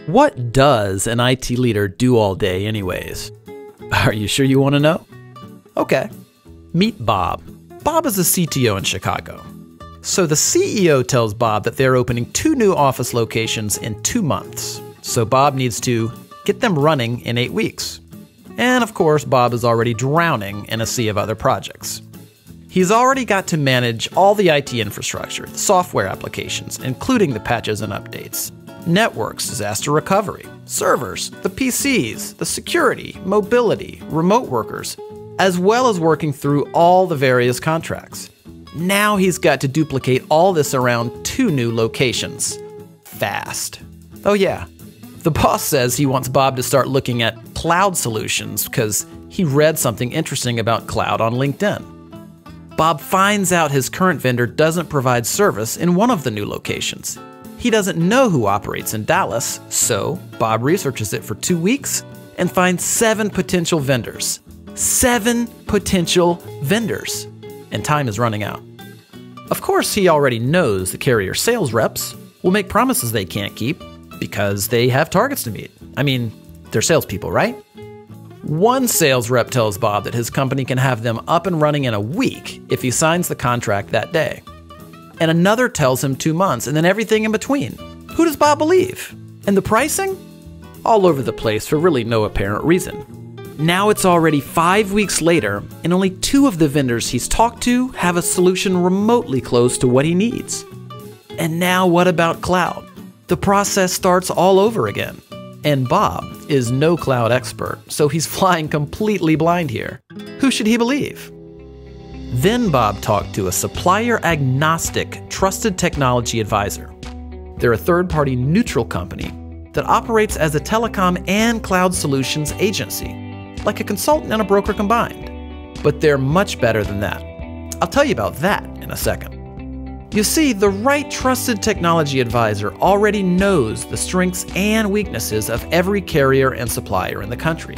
What does an IT leader do all day anyways? Are you sure you want to know? Okay. Meet Bob. Bob is a CTO in Chicago. So the CEO tells Bob that they're opening 2 new office locations in 2 months. So Bob needs to get them running in 8 weeks. And of course, Bob is already drowning in a sea of other projects. He's already got to manage all the IT infrastructure, the software applications, including the patches and updates, networks, disaster recovery, servers, the PCs, the security, mobility, remote workers, as well as working through all the various contracts. Now he's got to duplicate all this around 2 new locations. Fast. Oh yeah, the boss says he wants Bob to start looking at cloud solutions because he read something interesting about cloud on LinkedIn. Bob finds out his current vendor doesn't provide service in one of the new locations. He doesn't know who operates in Dallas, so Bob researches it for 2 weeks and finds 7 potential vendors. 7 potential vendors. And time is running out. Of course, he already knows the carrier sales reps will make promises they can't keep because they have targets to meet. I mean, they're salespeople, right? One sales rep tells Bob that his company can have them up and running in a week if he signs the contract that day. And another tells him 2 months, and then everything in between. Who does Bob believe? And the pricing? All over the place for really no apparent reason. Now it's already 5 weeks later, and only 2 of the vendors he's talked to have a solution remotely close to what he needs. And now what about cloud? The process starts all over again. And Bob is no cloud expert, so he's flying completely blind here. Who should he believe? Then Bob talked to a supplier-agnostic trusted technology advisor. They're a third-party neutral company that operates as a telecom and cloud solutions agency, like a consultant and a broker combined. But they're much better than that. I'll tell you about that in a second. You see, the right trusted technology advisor already knows the strengths and weaknesses of every carrier and supplier in the country.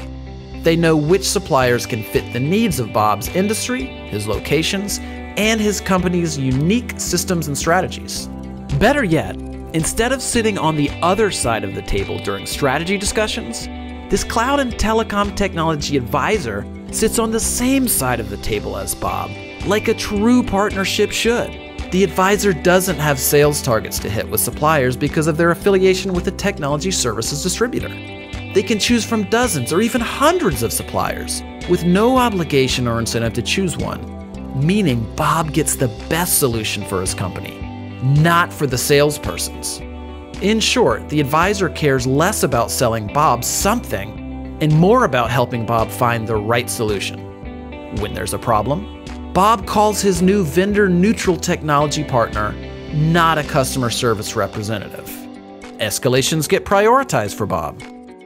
They know which suppliers can fit the needs of Bob's industry, his locations, and his company's unique systems and strategies. Better yet, instead of sitting on the other side of the table during strategy discussions, this cloud and telecom technology advisor sits on the same side of the table as Bob, like a true partnership should. The advisor doesn't have sales targets to hit with suppliers because of their affiliation with a technology services distributor. They can choose from dozens or even hundreds of suppliers with no obligation or incentive to choose one, meaning Bob gets the best solution for his company, not for the salespersons. In short, the advisor cares less about selling Bob something and more about helping Bob find the right solution. When there's a problem, Bob calls his new vendor-neutral technology partner, not a customer service representative. Escalations get prioritized for Bob.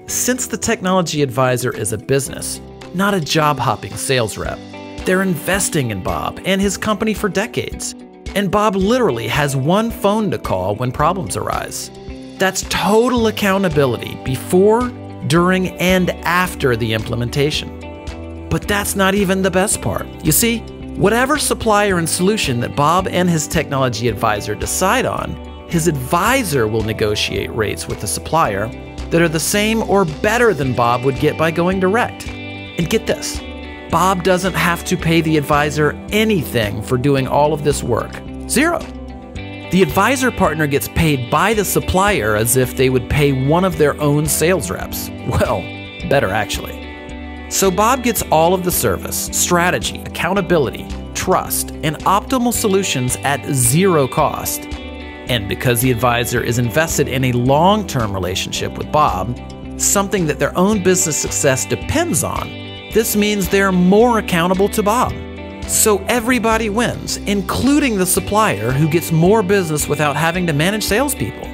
Since the technology advisor is a business, not a job-hopping sales rep, they're investing in Bob and his company for decades. And Bob literally has one phone to call when problems arise. That's total accountability before, during, and after the implementation. But that's not even the best part. You see, whatever supplier and solution that Bob and his technology advisor decide on, his advisor will negotiate rates with the supplier that are the same or better than Bob would get by going direct. And get this, Bob doesn't have to pay the advisor anything for doing all of this work. Zero. The advisor partner gets paid by the supplier as if they would pay one of their own sales reps. Well, better actually. So Bob gets all of the service, strategy, accountability, trust, and optimal solutions at zero cost. And because the advisor is invested in a long-term relationship with Bob, something that their own business success depends on, this means they're more accountable to Bob. So everybody wins, including the supplier who gets more business without having to manage salespeople.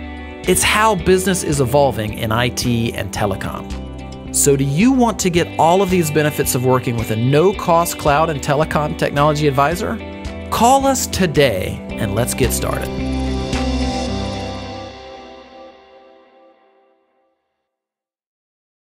It's how business is evolving in IT and telecom. So do you want to get all of these benefits of working with a no-cost cloud and telecom technology advisor? Call us today and let's get started.